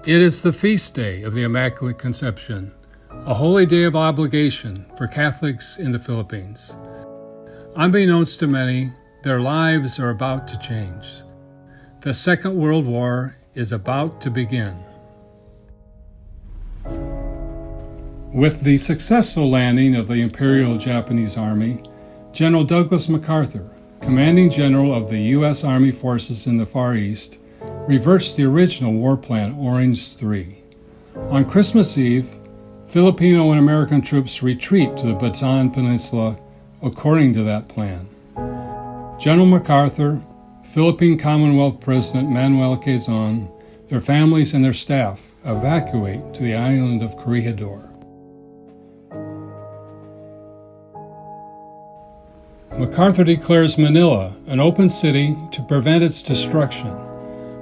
It is the feast day of the Immaculate Conception, a holy day of obligation for Catholics in the Philippines. Unbeknownst to many, their lives are about to change. The Second World War is about to begin. With the successful landing of the Imperial Japanese Army, General Douglas MacArthur, commanding general of the U.S. Army forces in the Far East, reversed the original war plan Orange 3. On Christmas Eve, Filipino and American troops retreat to the Bataan Peninsula according to that plan. General MacArthur, Philippine Commonwealth President Manuel Quezon, their families and their staff evacuate to the island of Corregidor. MacArthur declares Manila an open city to prevent its destruction,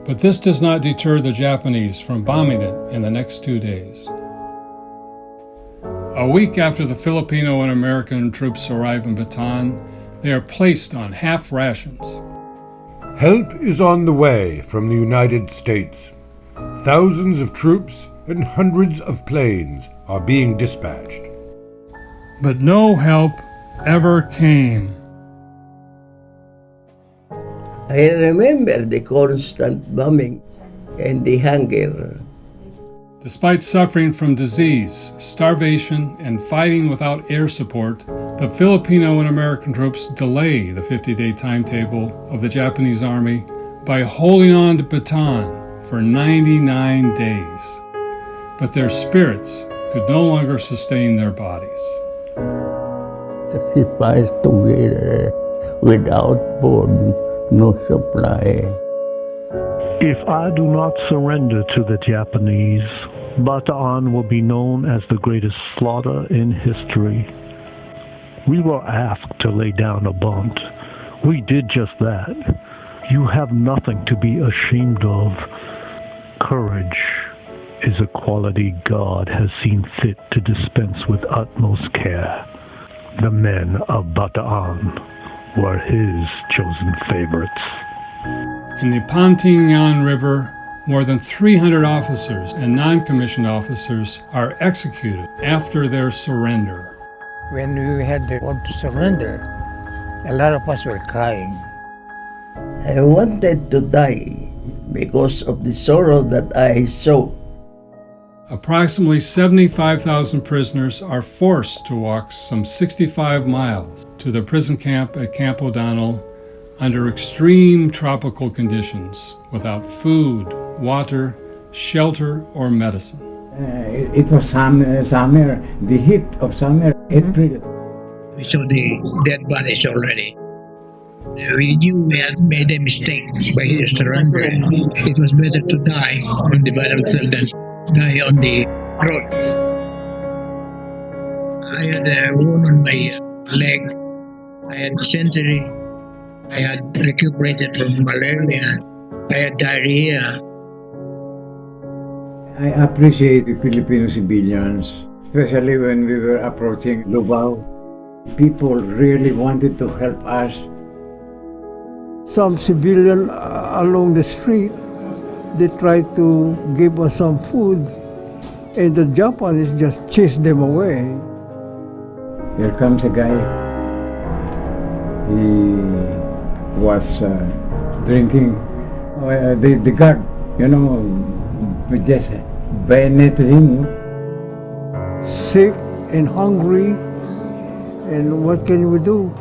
but this does not deter the Japanese from bombing it in the next 2 days. A week after the Filipino and American troops arrive in Bataan, they are placed on half rations. Help is on the way from the United States. Thousands of troops and hundreds of planes are being dispatched. But no help ever came. I remember the constant bombing and the hunger. Despite suffering from disease, starvation, and fighting without air support, the Filipino and American troops delay the 50-day timetable of the Japanese Army by holding on to Bataan for 99 days. But their spirits could no longer sustain their bodies. Sacrifice together without food, no supply. If I do not surrender to the Japanese, Bataan will be known as the greatest slaughter in history. We were asked to lay down a bond. We did just that. You have nothing to be ashamed of. Courage is a quality God has seen fit to dispense with utmost care. The men of Bataan were his chosen favorites. In the Pantingan River, more than 300 officers and non-commissioned officers are executed after their surrender. When we had the word to surrender, a lot of us were crying. I wanted to die because of the sorrow that I saw. Approximately 75,000 prisoners are forced to walk some 65 miles to the prison camp at Camp O'Donnell under extreme tropical conditions, without food, water, shelter, or medicine. It was summer, the heat of summer, April. We saw the dead bodies already. We knew we had made a mistake by surrendering. It was better to die on the battlefield than die on the road. I had a wound on my leg. I had dysentery. I had recuperated from malaria. I had diarrhea. I appreciate the Filipino civilians, especially when we were approaching Lubao. People really wanted to help us. Some civilian along the street, they tried to give us some food, and the Japanese just chased them away. Here comes a guy. He was drinking. The guard, we just bayoneted him. Sick and hungry, and what can we do?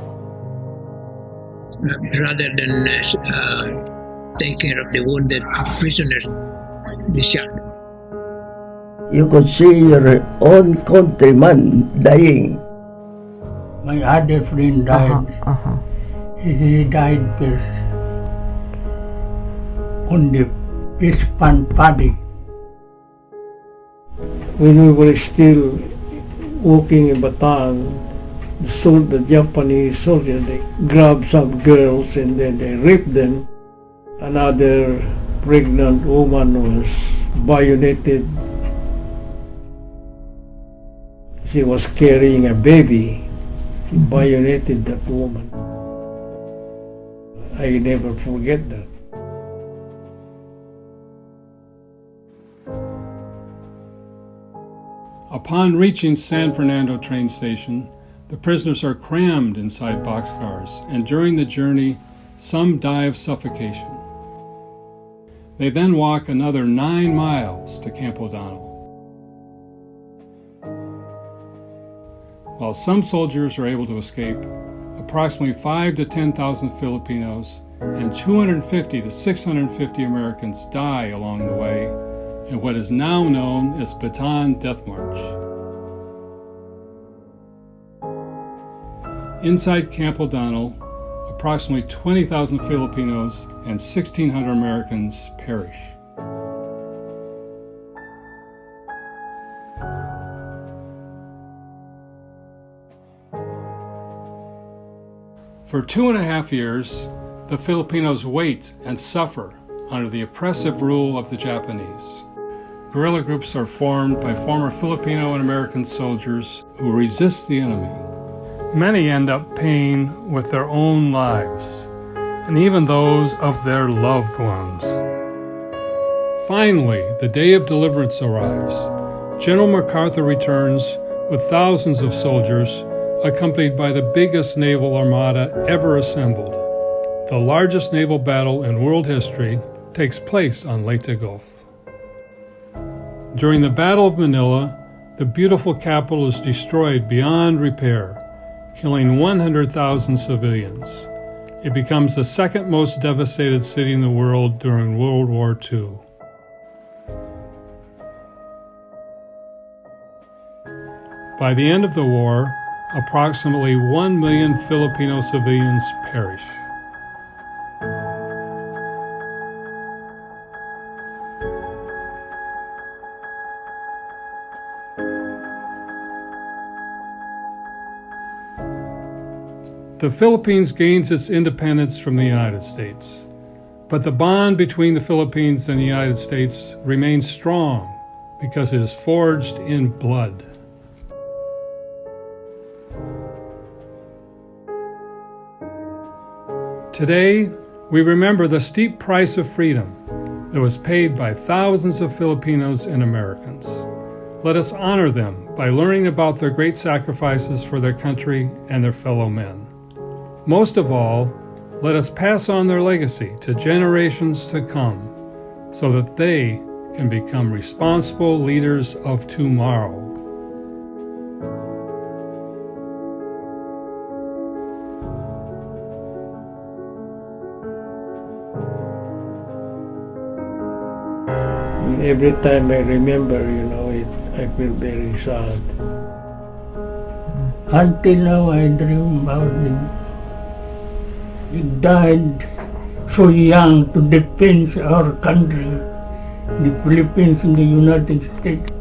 Rather than take care of the wounded prisoners, they shot. You could see your own countryman dying. My other friend died. He died first on the fish pan paddy. When we were still walking in Bataan, the Japanese soldiers, they grabbed some girls and then they raped them. Another pregnant woman was bayoneted. She was carrying a baby. Bayoneted that woman. I never forget that. Upon reaching San Fernando train station, the prisoners are crammed inside boxcars, and during the journey, some die of suffocation. They then walk another 9 miles to Camp O'Donnell. While some soldiers are able to escape, approximately 5,000 to 10,000 Filipinos and 250 to 650 Americans die along the way in what is now known as Bataan Death March. Inside Camp O'Donnell, approximately 20,000 Filipinos and 1,600 Americans perish. For 2.5 years, the Filipinos wait and suffer under the oppressive rule of the Japanese. Guerrilla groups are formed by former Filipino and American soldiers who resist the enemy. Many end up paying with their own lives, and even those of their loved ones. Finally, the day of deliverance arrives. General MacArthur returns with thousands of soldiers, accompanied by the biggest naval armada ever assembled. The largest naval battle in world history takes place on Leyte Gulf. During the Battle of Manila, the beautiful capital is destroyed beyond repair, killing 100,000 civilians. It becomes the second most devastated city in the world during World War II. By the end of the war, approximately 1 million Filipino civilians perish. The Philippines gains its independence from the United States, but the bond between the Philippines and the United States remains strong because it is forged in blood. Today, we remember the steep price of freedom that was paid by thousands of Filipinos and Americans. Let us honor them by learning about their great sacrifices for their country and their fellow men. Most of all, let us pass on their legacy to generations to come so that they can become responsible leaders of tomorrow. Every time I remember, I feel very sad. Until now, I dream about them. He died so young to defend our country, the Philippines and the United States.